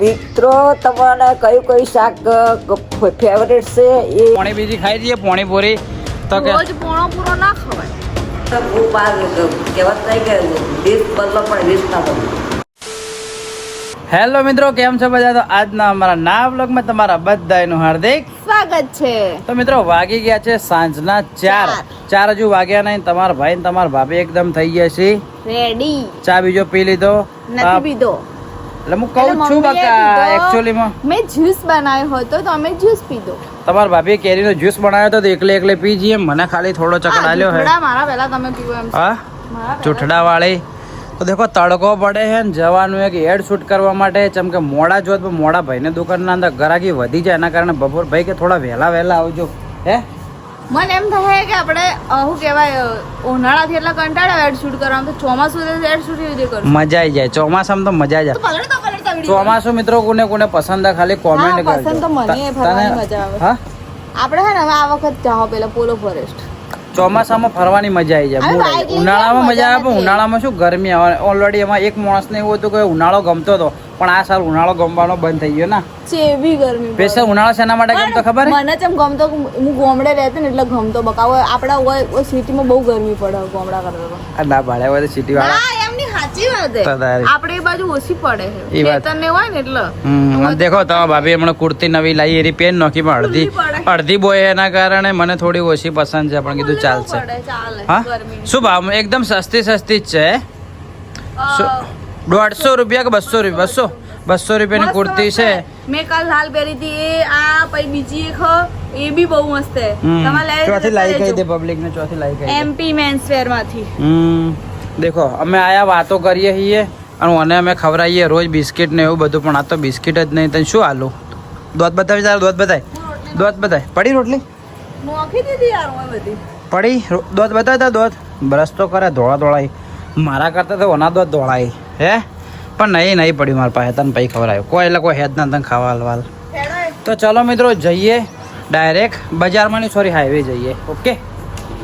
મિત્રો તમારે કયું શાક ફેવરેટ છે એ પોણી બીજી ખાઈ જઈએ પોણી પૂરી તો કે રોજ પોણો પૂરો ના ખવાય. બહુ બાર કહેવત થાય કે દેશ બદલો પણ દેશ ના બદલો. હેલો મિત્રો, કેમ છો બધા? તો આજના અમારા નવા વ્લોગમાં તમારા બધાનું હાર્દિક સ્વાગત છે. તો મિત્રો વાગી ગયા છે સાંજના 4 હજુ વાગ્યા નહીં. તમારા ભાઈ ને તમારા ભાભી એકદમ થઈ ગયા છે રેડી. ચા બીજો પી લીધો નથી પીધો. એટલે હું કહું છું બકા એકચ્યુઅલી માં મેં જ્યુસ બનાવ્યો હતો તો અમે જ્યુસ પીધો. તમારા ભાભીએ કેરીનો જ્યુસ બનાવ્યો હતો તો એકલે પી જઈએ. મને ખાલી થોડો ચકડ આલ્યો હે. થોડા મારા પહેલા તમે પીવો એમ. હા ચૂઠડા વાળી તો દેખો તડકો પડે છે ને જવાનું એક એડ શૂટ કરવા માટે. જેમ કે મોડા જોત મોડા ભાઈને દુકાનના અંદર ગરાકી વધી જાય એના કારણે બપોર ભાઈ કે થોડા વહેલા આવજો. હે મને એમ થાય કે આપણે શું કહેવાય ઉનાળાથી એટલા કંટાળ્યા એડ શૂટ કરવાનું તો ચોમાસું એડ શૂટ એવી રીતે કરશું. મજા આવી જાય ચોમાસામાં તો મજા જ આવે. ચોમાસું મિત્રો કોને ખાલી કોમેન્ટ કરજો. પસંદ તો મને ફરવાની મજા આવે. હા આપણે હે ને હવે આ વખત જાઓ પેલા પોલો ફોરેસ્ટ. ચોમાસામાં ફરવાની મજા આવી જાય. ઉનાળામાં મજા આવે પણ ઉનાળામાં શું ગરમી આવે. ઓલરેડી એમાં એક માણસને એવું હતું કે ઉનાળો ગમતો હતો પણ આ સાલ ઉનાળો ગમવાનો બંધ થઈ ગયો ને. ચેવી ગરમી. સ્પેશિયલ ઉનાળો શેના માટે ગમતો ખબર? મને જેમ ગમતો હું ગોમડે રહેતી ને એટલે ગમતો બકાવો આપડા હોય સિટીમાં બહુ ગરમી પડે ગોમડા કરતા. ના ભાડે હોય સિટી વાળા. હા એમની સાચી વાત છે. આપણે એ બાજુ ઓછી પડે છે. ખેતરને હોય ને એટલે. દેખો તમારા ભાભી હમણાં કુર્તી નવી લાવી એરી પેન નોખી પણ અડધી બોય એના કારણે મને થોડી ઓછી પસંદ છે પણ કીધું ચાલશે. હા શું ભાવ? એકદમ સસ્તી જ છે. 150 રૂપિયા કે 200 રૂપિયા? 200 રૂપિયાની કુર્તી છે. મેં કાલ લાલ પહેરી હતી એ આ પછી બીજી એક એ બી બહુ મસ્ત છે. તમારે ચોથી લાઈ કહી દે પબ્લિક ને. ચોથી લાઈ કહી એમપી મેન્સ વેર માંથી. દેખો અમે આયા વાતો કરીએ છીએ અને મને અમે ખવડાવીએ રોજ બિસ્કિટ ને એવું બધું પણ આ તો બિસ્કિટ જ નહીં. તને શું આલું? દોત બતાવી તારે દોત બતાય. પડી રોટલી નોખી દીધી યાર ઓય બધી પડી દોત બતાવતા દોત બ્રશ તો કરે ધોળાય. મારા કરતા તો ઓના દોત ધોળાય હે પણ નહીં પડ્યું મારા પાસે. તને પછી ખવડાવ્યું કોઈ એટલે કોઈ હેદ ના તને ખાવા હાલવાલ. તો ચલો મિત્રો જઈએ ડાયરેક્ટ બજારમાં ની સોરી હાઈવે જઈએ. ઓકે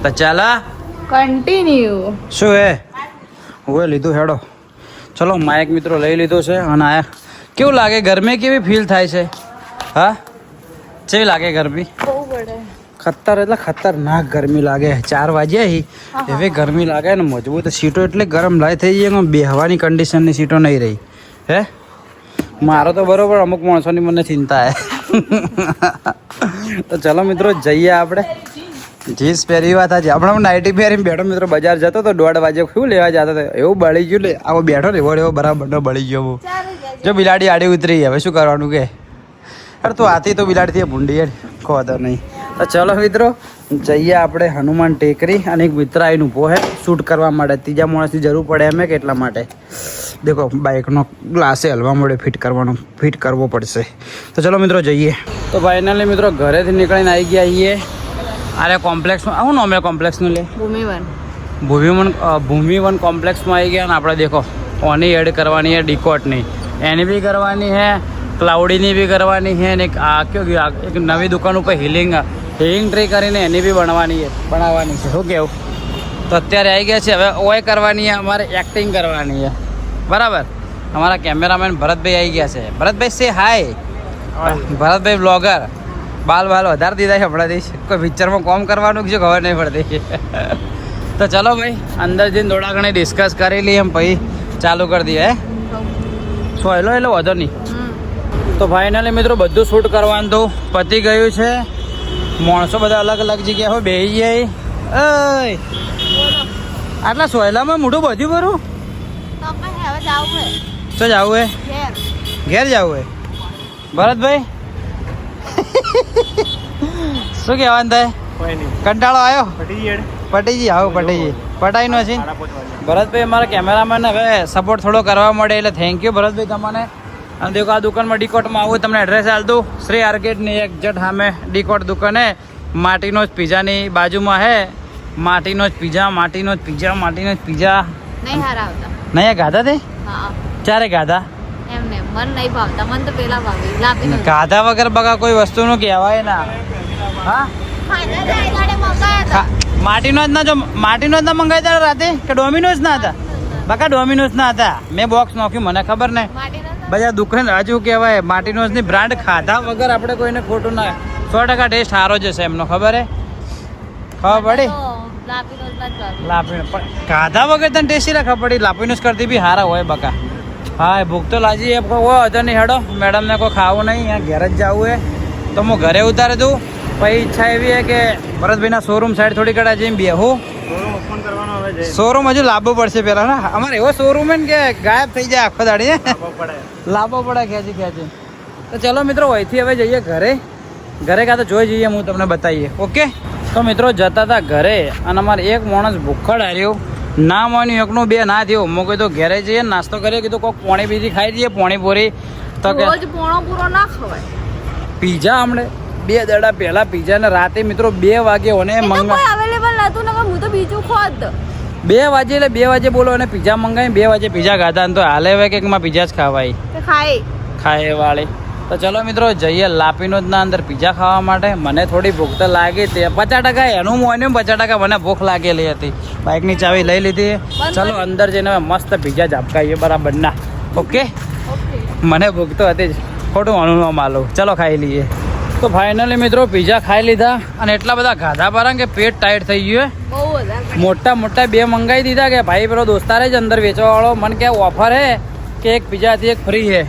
તો ચાલા કન્ટિન્યુ. શું હે હું લીધું હેડો. ચલો માઇક મિત્રો લઈ લીધો છે અને આ કેવું લાગે? ગરમી કેવી ફીલ થાય છે? હા કેવી લાગે ગરમી? બહુ પડે. ખતરનાક ગરમી લાગે. 4 વાગ્યા એવી ગરમી લાગે ને મજબૂત સીટો એટલે ગરમ લાય થઈ જાય. બેહવાની કન્ડિશનની સીટો નહીં રહી. હે મારો તો બરોબર અમુક માણસોની મને ચિંતા હે. તો ચલો મિત્રો જઈએ આપણે. જીન્સ પહેરી વાત આજે આપણે નાઇટી પહેરીને બેઠો મિત્રો. બજાર જતો તો 1:30 વાગે શું લેવા જતો હતો એવું બળી ગયું. આવો બેઠો ને એવો બરાબર બળી ગયો. જો બિલાડી આડી ઉતરી હવે શું કરવાનું કે? અરે તું આથી તો બિલાડીથી ભૂંડી ખો તો નહીં. તો ચલો મિત્રો જઈએ આપણે હનુમાન ટેકરી. અને એક મિત્ર આવીને ઊભો હે શૂટ કરવા માટે. ત્રીજા માણસની જરૂર પડે એમ કેટલા માટે. દેખો બાઇકનો ગ્લાસે હલવા મળે ફિટ કરવો પડશે. તો ચલો મિત્રો જઈએ. તો ફાઇનલી મિત્રો ઘરેથી નીકળીને આવી ગયા છીએ. અરે કોમ્પ્લેક્સમાં આવું નામ કોમ્પ્લેક્સનું લે ભૂમિવન કોમ્પ્લેક્સમાં આવી ગયા. અને આપણે દેખો ઓની એડ કરવાની છે ડીકોટની. એની બી કરવાની છે, ક્લાઉડીની બી કરવાની છે ને એક નવી દુકાન ઉપર હિલિંગ ટ્રી કરીને એની બી બનાવવાની છે. શું કેવું? તો અત્યારે આવી ગયા છે. હવે ઓય કરવાની છે, અમારે એક્ટિંગ કરવાની છે. બરાબર. અમારા કેમેરામેન ભરતભાઈ આવી ગયા છે. ભરતભાઈ સે હાય. ભરતભાઈ બ્લોગર બાલ વધારે દીધા છે હમણાંથી. કોઈ પિક્ચરમાં કોમ કરવાનું છે ખબર નહીં પડતી. તો ચલો ભાઈ અંદર જઈને થોડા ઘણી ડિસ્કસ કરી લઈએ એમ પછી ચાલુ કરી દઈએ. સોયલો એટલે વધો નહીં. તો ફાઇનલી મિત્રો બધું શૂટ કરવાનું તો પતી ગયું છે. માણસો બધા અલગ જગ્યા હોય બેસી જાય. આટલા સોયલામાં મોઢું બધું ભરું તો જવું હે ઘેર જવું હે. ભરતભાઈ શું કહેવાનું થાય? કંટાળો આવ્યો? પટીજી આવો પટાઈ નો છે. ભરતભાઈ અમારા કેમેરામેન હવે સપોર્ટ થોડો કરવા મળે એટલે થેન્ક યુ ભરતભાઈ તમને. અને દેખો આ દુકાનમાં ડીકોટમાં આવું તમને એડ્રેસ આલ દઉં. શ્રી આર્કેડની એક જટ સામે ડીકોટ દુકાન હે. માટીનો જ પીઝાની બાજુમાં હે. માટીનો જ પીઝા નહીં ગાધા તે ચારે ગાધા ગાધા વગર બગા કોઈ વસ્તુનું કહેવાય ના. હા માટીનો જ ના મંગાવ્યા રાતે કે ડોમિનોઝ ના હતા? બકા ડોમિનોઝ ના હતા. મેં બોક્સ નોખ્યું મને ખબર ને. બધા દુકાન હજુ કહેવાય માર્ટિનોઝની બ્રાન્ડ ખાધા વગર આપણે કોઈને ખોટું ના 100% ટેસ્ટ સારો જ હશે એમનો ખબર હે ખબર પડી લાપીનો પણ ખાધા વગર તને ટેસ્ટી ખબર પડી લાપીનોઝ કરતી બી સારા હોય બકા હા ભૂખ તો લાગી એ કોઈ હતો નહીં હેડો મેડમને કોઈ ખાવું નહીં અહીંયા ઘેર જ જવું હે તો હું ઘરે ઉતારે દઉં પછી ઈચ્છા એવી હે કે ભરતભાઈના શોરૂમ સાઈડ થોડી કડા જઈને બેહું શોરૂમ હજુ લાવવો પડશે પેલા ના અમારે એવો શોરૂમ હે ને કે ગાયબ થઈ જાય આખો દાડી લાવવો પડે ખેંચી તો ચલો મિત્રો અહીંથી હવે જઈએ ઘરે કાં તો જોઈ જઈએ હું તમને બતાવીએ ઓકે તો મિત્રો જતા હતા ઘરે અને અમારે એક માણસ ભૂખડ હાર્યો ના માન્યું એકનું બે ના થયું હું કીધું ઘરે જઈએ નાસ્તો કરીએ કીધું કોઈક પોણી બીજી ખાઈ દઈએ પોણીપુરી તો કે પોણો પૂરો ના ખવાય પીઝા હમણે 2 દડા પહેલા પીઝા ને રાતે મિત્રો 2 વાગે ઓને મંગા અવેલેબલ નતું ને હું તો બીજું ખોદ 2 વાગે એટલે 2 વાગે બોલો અને પીઝા મંગાવી 2 વાગે પીઝા ખાધા તો હાલે હવે કે માં પીઝા જ ખાવાય ખાય વાળી તો ચલો મિત્રો જઈએ લાપીનોઝના અંદર પીઝા ખાવા માટે મને થોડી ભૂખ તો લાગી તે 50% એનું મોન્યું 50% મને ભૂખ લાગેલી હતી બાઇકની ચાવી લઈ લીધી ચલો અંદર જઈને મસ્ત પીઝા ઝાપકાઈએ બરાબર ના ઓકે મને ભૂખ તો હતી જ ખોટું અનુભવ માલું ચલો ખાઈ લઈએ તો ફાઇનલી મિત્રો પીઝા ખાઈ લીધા અને એટલા બધા ખાધા પારા કે પેટ ટાઈટ થઈ ગયું મોટા 2 મંગાવી દીધા કે ભાઈ પેલો દોસ્તારે જ અંદર વેચવા વાળો મને કે ઓફર હે કે એક પીઝાથી એક ફ્રી હે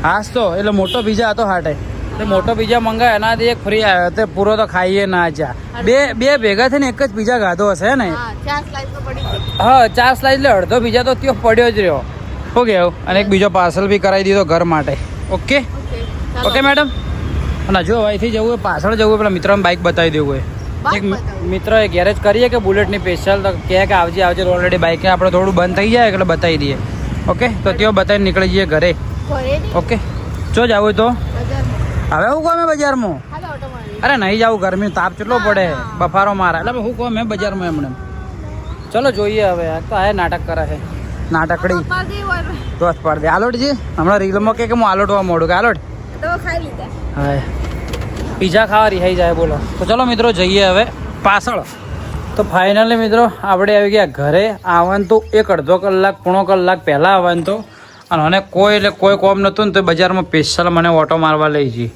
હાસ તો એટલે મોટો પીઝા હતો હાટે એટલે મોટો પીઝા મંગાવ્યો એનાથી એક ફ્રી આવ્યો તે પૂરો તો ખાઈએ ના જા બે ભેગા થઈને એક જ પીઝા ખાધો હશે ને હા 4 સ્લાઇસ એટલે અડધો પીઝા તો ત્યાં પડ્યો જ રહ્યો હો ગયો અને એક બીજો પાર્સલ બી કરાવી દીધો ઘર માટે ઓકે ઓકે મેડમ અને જો અહીંથી જવું હોય પાછળ જવું હોય પેલા મિત્રોને બાઇક બતાવી દેવું હોય એક મિત્રએ ગેરેજ કરીએ કે બુલેટની સ્પેશિયલ તો કહે કે આવજે ઓલરેડી બાઇકે આપણે થોડું બંધ થઈ જાય એટલે બતાવી દઈએ ઓકે તો ત્યાં બતાવીને નીકળી જઈએ ઘરે ઓકે જો જવું તો હવે હું કહું મેં બજારમાં અરે નહીં જાવું ગરમી તાપ કેટલો પડે બફારો મારે એટલે હું કહું મેં બજારમાં એમણે ચલો જોઈએ હવે તો આ નાટક કરે છે નાટકડી દોસ્ત પાડ દે આલોટજી હમણાં રીલમાં કે હું આલોટવા મોડું કે આલોટ હા પીઝા ખાવા રિહાઈ જાય બોલો તો ચલો મિત્રો જઈએ હવે પાછળ તો ફાઇનલી મિત્રો આપણે આવી ગયા ઘરે આવવાનું તો 1-1.5 કલાક પોણો કલાક પહેલાં આવવાનું તો અને કોઈ કોમ નહોતું ને તો બજારમાં સ્પેશિયલ મને ઓટો મારવા લઈ જઈ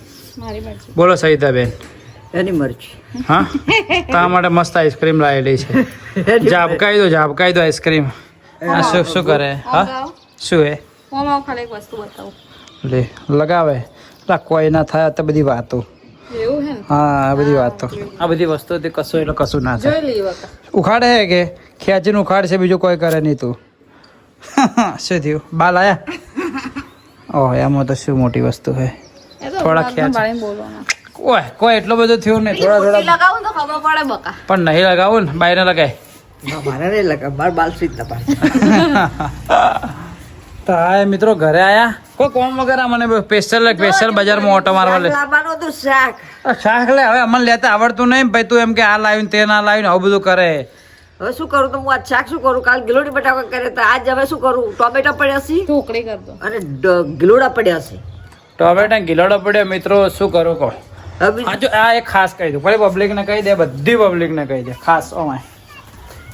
બોલો સહિતાબેન એની મરજી હા તારા માટે મસ્ત આઈસ્ક્રીમ લાવેલી છે ઝાપકાઈ દો આઈસ્ક્રીમ શું કરે હા શું હે લે લગાવે કોઈ ના થાય તો બધી વાતો હા આ બધી વસ્તુથી કશું એટલે કશું ના થાય ઉખાડે હે કે ખેંચીને ઉખાડ છે બીજું કોઈ કરે નહીં તું શું થયું બાલ આયા ઓહ એમાં તો શું મોટી વસ્તુ હે થોડા ખેંચ કોઈ એટલો બધો થયું નહીં થોડા પણ નહીં લગાવું ને બાયને લગાય મારે નહીં લગાવ મારે બાલ સીધ તપાસ તો હા મિત્રો ઘરે આયા કોઈ કોમ વગર મને સ્પેશિયલ બજારમાં ઓટો મારવા લે શાક લે હવે અમને લેતા આવડતું નહીં ભાઈ તું એમ કે આ લાવ્યું તે ના લાવ્યું આવું બધું કરે હવે શું કરું તો હું આજ શાક શું કરું કાલ ગિલોડી બટાકા કરે તો આજ હવે શું કરું ટોમેટો પડ્યા છે ઢોકળી કરતો અને ગિલોડા પડ્યા છે ટોમેટા ગિલોડો પડ્યો મિત્રો શું કરું કહો આ એક ખાસ કહી દઉં પછી પબ્લિકને કહી દે બધી પબ્લિકને કહી દે ખાસ ઓમાય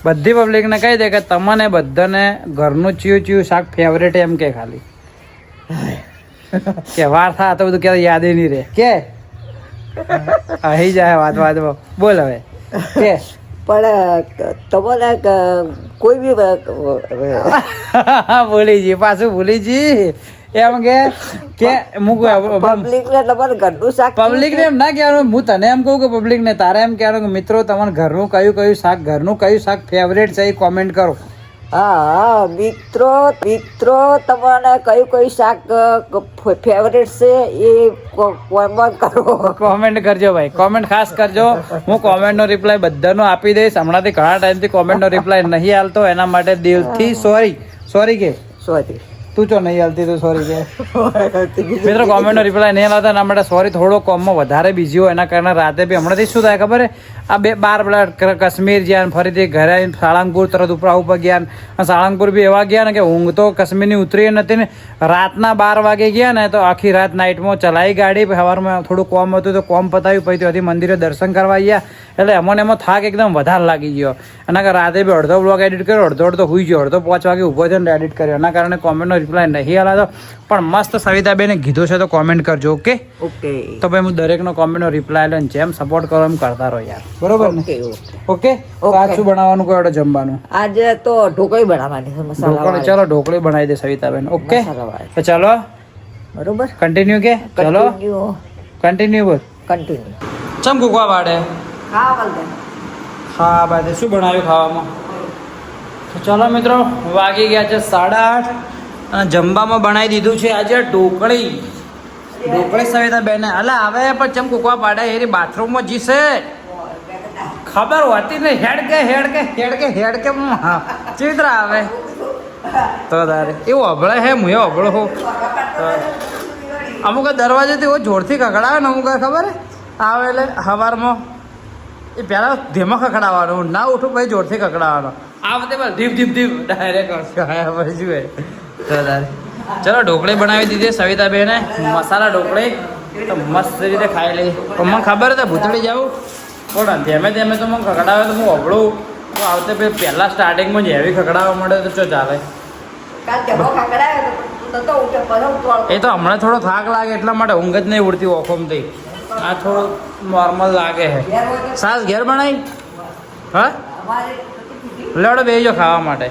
બધી પબ્લિકને કહી દે કે તમને બધાને ઘરનું ચિયું શાક ફેવરેટ એમ કે ખાલી કે વાર થાય તો બધું ક્યારે યાદ નહીં રહે કે આવી જાય વાત બોલ હવે કે પણ તમારે કોઈ બી ભૂલી જી પાછું ભૂલી જી એમ કે પબ્લિક ને તમારે ઘરનું શાક પબ્લિક ને એમ ના કહેવાનું હું તને એમ કહું કે પબ્લિક ને તારે એમ કહેવાનું કે મિત્રો તમારે ઘરનું કયું શાક ફેવરેટ છે એ કોમેન્ટ કરો હા મિત્રો તમારે કયું શાક ફેવરેટ છે એ કોમેન્ટ કરજો ભાઈ કોમેન્ટ ખાસ કરજો હું કોમેન્ટનો રિપ્લાય બધાનો આપી દઈશ હમણાંથી ઘણા ટાઈમથી કોમેન્ટનો રિપ્લાય નહીં હાલતો એના માટે દિલથી સોરી કે તું ચો નહીં હાલતી તો સોરી કે મિત્રો કોમેન્ટનો રિપ્લાય નહીં હાલતા એના માટે સોરી થોડો કોમમાં વધારે બીજી હોય એના કારણે રાતે બી હમણાંથી શું થાય ખબર આ 12 પેલા કાશ્મીર ગયા ને ફરીથી ઘરે આવીને સાળંગપુર તરત ઉપરા ઉપર ગયા ને સાળંગપુર બી એવા ગયા ને કે ઊંઘ તો કાશ્મીરની ઉતરી નથી ને રાતના 12 વાગે ગયા ને તો આખી રાત નાઇટમાં ચલાવી ગાડી સવારમાં થોડું કોમ હતું તો કોમ પતાવ્યું પછી ત્યાંથી મંદિરે દર્શન કરવા ગયા એટલે એમાં થાક એકદમ વધારે લાગી ગયો એના કારણે રાતે બી અડધો બ્લોગ એડિટ કર્યો અડધો હુઈ ગયો અડધો 5 વાગે ઊભો થયો ને એડિટ કર્યો એના કારણે કોમેન્ટનો રિપ્લાય નહીં આલાતો પણ મસ્ત સવિતાબેને કીધું છે તો કોમેન્ટ કરજો. ઓકે ઓકે તો ભાઈ હું દરેકનો કોમેન્ટનો રિપ્લાય લઈને જેમ સપોર્ટ કરો એમ કરતા રહો યાર. બરોબર ને? ઓકે તો આજ શું બનાવવાનું કહો એટલે જમવાનું? આજે તો ઢોકળી બનાવવાની છે ઢોકળી. ચલો ઢોકળી બનાવી દે સવિતાબેન. ઓકે મસાલાવાળી. તો ચલો બરોબર કન્ટિન્યુ કે ચલો કન્ટિન્યુ બોલ. કન્ટિન્યુ ચમ કૂકવા પાડે હા બોલતે હા બાદ શું બનાવ્યું ખાવામાં? તો ચલો મિત્રો વાગી ગયા છે 8:30 અને જમવામાં બનાવી દીધું છે આજે ઢોકળી. ઢોકળી સવિતાબેન અલા આવે પણ ચમ કૂકવા પાડે એની બાથરૂમમાં જીશે ખબર હોતી નહીં. હેડ કે ચિત્ર આવે તો તારે એવું અભળે હે હું એ અભળો હું અમુક દરવાજેથી એવો જોરથી ખખડાવે ને અમુક ખબર હે આવે એટલે સવારમાં એ પહેલાં ધીમો ખખડાવવાનો ના ઉઠું પછી જોરથી ખખડાવવાનો આ વખતે બસ ધીપ ડાયરેક્ટ પછી તો તારે ચલો ઢોકળી બનાવી દીધી સવિતાબેને મસાલા ઢોકળી તો મસ્ત રીતે ખાઈ લઈ પણ મને ખબર હતી ભૂતળી જાઉં પણ ધીમે તો મને ખખડાવે તો હું અભળું તો આવતે પહેલાં સ્ટાર્ટિંગમાં જ હેવી ખખડાવવા મળે તો શું ચાલે? એ તો હમણાં થોડો થાક લાગે એટલા માટે ઊંઘ જ નહીં ઉડતી ઓખોમથી. આ થોડું નોર્મલ લાગે છે. સાસ ઘેર બનાવી હા લડો બેજો ખાવા માટે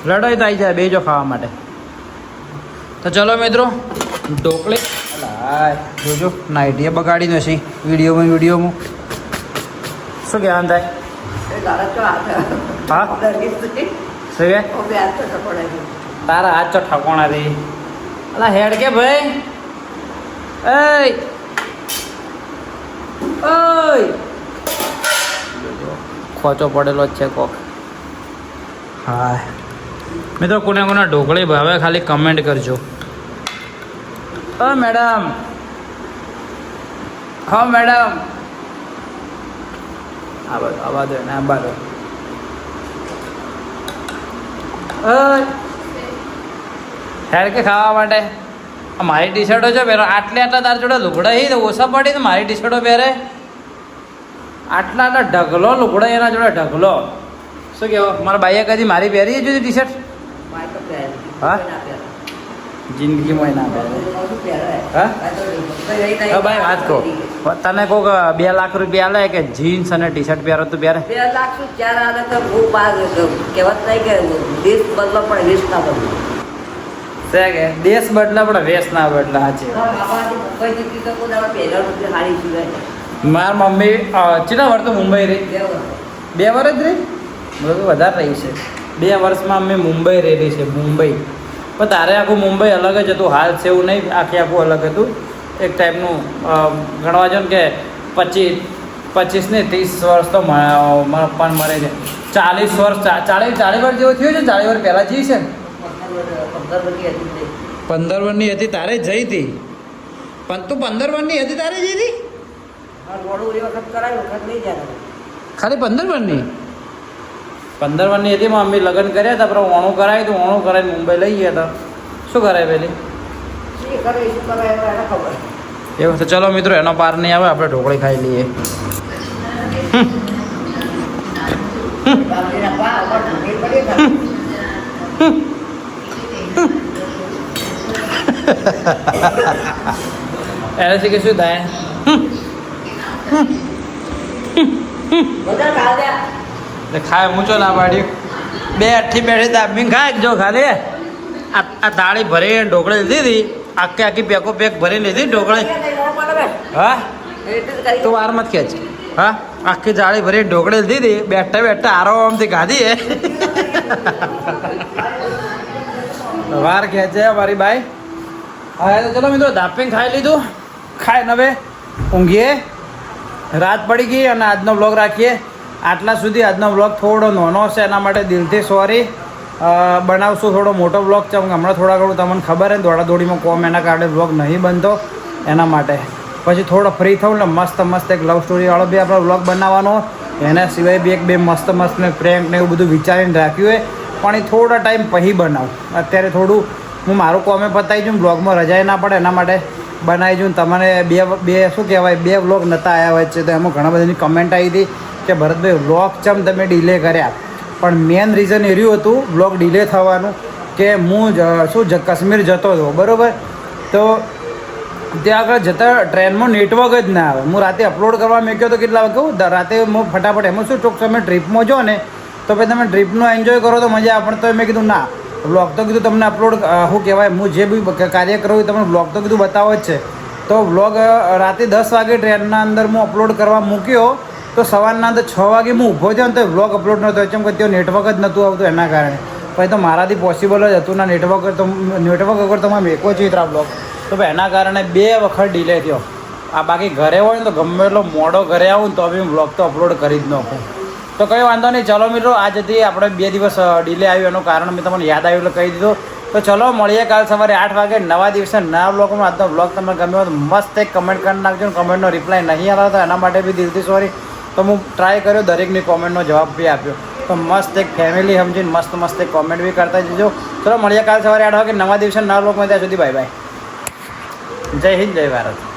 લડો તો આવી જાય બેજો ખાવા માટે. તો ચલો મિત્રો ઢોકળી જોજો નાઇટીએ બગાડી નથી વિડીયોમાં શું કહેવાનું થાય? હા શું કે તારા હાથ તો ઠકોણા રે અલા હેડ કે ભાઈ ખોચો પડેલો જ છે કોક. હા મિત્રો કોને ઢોકળી ભાવે ખાલી કમેન્ટ કરજો. મેડમ હા મેડમ આવા દો ને આબા દો. હેડ કે ખાવા માટે મારી ટી શર્ટો છે પહેરો આટલા તાર જોડે લુગડા તો ઓછા પડી ને મારી ટી શર્ટો પહેરે આટલા ઢગલો લુગડા એના જોડે ઢગલો. શું કહેવો મારા બાઈએ કદી મારી પહેરી જોઈ ટી શર્ટ? હા જિંદગીમાં ના પહેરે. હા ભાઈ વાત કહો તને કોક 2 લાખ રૂપિયા લે કે જીન્સ અને ટી શર્ટ પહેરો તું પહેરે? 2 લાખ શું 4 આલે તો બહુ બાર કહેવત નહીં કે દેશ બદલો પણ વેશ ના બદલો છે કે દેશ બદલા પણ વેશ ના બદલા. મારી મમ્મી કેટલા વર્ષ તો મુંબઈ રહી? 2 વર્ષ જ રહી. બધું વધારે રહી છે. 2 વર્ષમાં અમે મુંબઈ રહેલી છે મુંબઈ. પણ તારે આખું મુંબઈ અલગ જ હતું. હાલ છે એવું નહીં આખું અલગ હતું. એક ટાઈપનું ગણવા જો ને કે 25 ને 30 વર્ષ તો મારા પપ્પાને મરે છે. 40 વર્ષ 40 વર્ષ જેવું થયું છે. 40 વર્ષ પહેલાં જઈ છે. 15 વર્ષની હતી તારે જઈ હતી પણ તું 15 વર્ષની હતી તારે જઈ હતી ખાલી 15 વર્ષની 15 વર્ષની હતી મમ્મી લગ્ન કર્યા હતા પણ ઓણું કરાવ્યું હતું. ઓણું કરાવીને મુંબઈ લઈ ગયા હતા. શું કરાય પેલી એવું તો ચલો મિત્રો એનો પાર નહીં આવે આપણે ઢોકળી ખાઈ લઈએ. એનાથી કે શું થાય? ખાય મૂચો ના પાડ્યું 2 અઠ્ઠી બેઠી દાબી ખાય જો ખાલી આ થાળી ભરી ઢોકળી લીધી આખી પેકો પેક ભરી લીધી ઢોકળી. હા તું વાર મત ખેંચ. હા આખી થાળી ભરી ઢોકળી લીધી બેઠા આરામથી ખાધી વાર ખેંચે મારી બાઈ. હા તો ચલો મિત્રો દાપીને ખાઈ લીધું. ખાઈને હવે ઊંઘીએ. રાત પડી ગઈ અને આજનો બ્લોગ રાખીએ આટલા સુધી. આજનો બ્લોગ થોડો નાનો છે એના માટે દિલથી સોરી. બનાવશું થોડો મોટો બ્લોગ છે હમણાં થોડા ઘણું તમને ખબર છે દોડાદોડીમાં કોમ એના કારણે બ્લોગ નહીં બનતો એના માટે. પછી થોડો ફ્રી થવું ને મસ્ત એક લવ સ્ટોરીવાળો બી આપણે બ્લોગ બનાવવાનો. એના સિવાય બી એક બે મસ્ત ને પ્રેન્ક ને એવું બધું વિચારીને રાખ્યું હોય પણ એ થોડા ટાઈમ પછી બનાવું. અત્યારે થોડું હું મારું કોમે પતાવી છું બ્લોગમાં રજાઈ ના પડે એના માટે બનાવી છું. તમને બે શું કહેવાય 2 બ્લોગ નહોતા આવ્યા હોય છે તો એમાં ઘણા બધાની કમેન્ટ આવી હતી કે ભરતભાઈ બ્લોગ ચમ તમે ડિલે કર્યા. પણ મેન રીઝન એ રહ્યું હતું બ્લોગ ડિલે થવાનું કે હું કાશ્મીર જતો હતો બરાબર. તો ત્યાં આગળ જતાં ટ્રેનમાં નેટવર્ક જ ના આવે. હું રાતે અપલોડ કરવા મેક્યો તો કેટલા વાગે કહું રાતે હું ફટાફટ એમાં શું ચોક તમે ટ્રીપમાં જો ને તો પછી તમે ટ્રીપનો એન્જોય કરો તો મજા આવે. પણ તો મેં કીધું ના, બ્લોગ તો કીધું તમને અપલોડ શું કહેવાય, હું જે બી કાર્ય કરું એ તમને બ્લોગ તો કીધું બતાવો જ છે. તો બ્લોગ રાતે 10 વાગે ટ્રેનના અંદર હું અપલોડ કરવા મૂક્યો તો સવારના અંદર 6 વાગે હું ઊભો થયો ને તો બ્લોગ અપલોડ નહોતો. કેમ કે ત્યાં નેટવર્ક જ નહોતું આવતું એના કારણે. પછી તો મારાથી પોસિબલ જ હતું ના, નેટવર્ક વગર તમે મેકો છે આ બ્લોગ. તો ભાઈ એના કારણે 2 વખત ડિલે થયો. આ બાકી ઘરે હોય ને તો ગમે એટલો મોડો ઘરે આવું ને તો બી બ્લોગ તો અપલોડ કરી જ નાખું. તો કંઈ વાંધો નહીં. ચલો મિત્રો, આજ હતી આપણે 2 દિવસ ડિલે આવ્યું એનું કારણ મેં તમને યાદ આવ્યું એટલે કહી દીધું. તો ચલો મળીએ કાલ સવારે 8 વાગે નવા દિવસે નવા બ્લોગમાં. આજનો બ્લોગ તમને ગમ્યો હોય તો મસ્ત એક કમેન્ટ કરી નાખજો. કમેન્ટનો રિપ્લાય નહીં આવ્યો તો એના માટે બી દિલથી સોરી. તો હું ટ્રાય કર્યો દરેકની કોમેન્ટનો જવાબ બી આપ્યો. તો મસ્ત એક ફેમિલી સમજીને મસ્ત એક કોમેન્ટ બી કરતા જજો. ચલો મળીએ કાલ સવારે 8 વાગે નવા દિવસે નવા બ્લોગમાં. ત્યાં સુધી બાય બાય. જય હિન્દ, જય ભારત.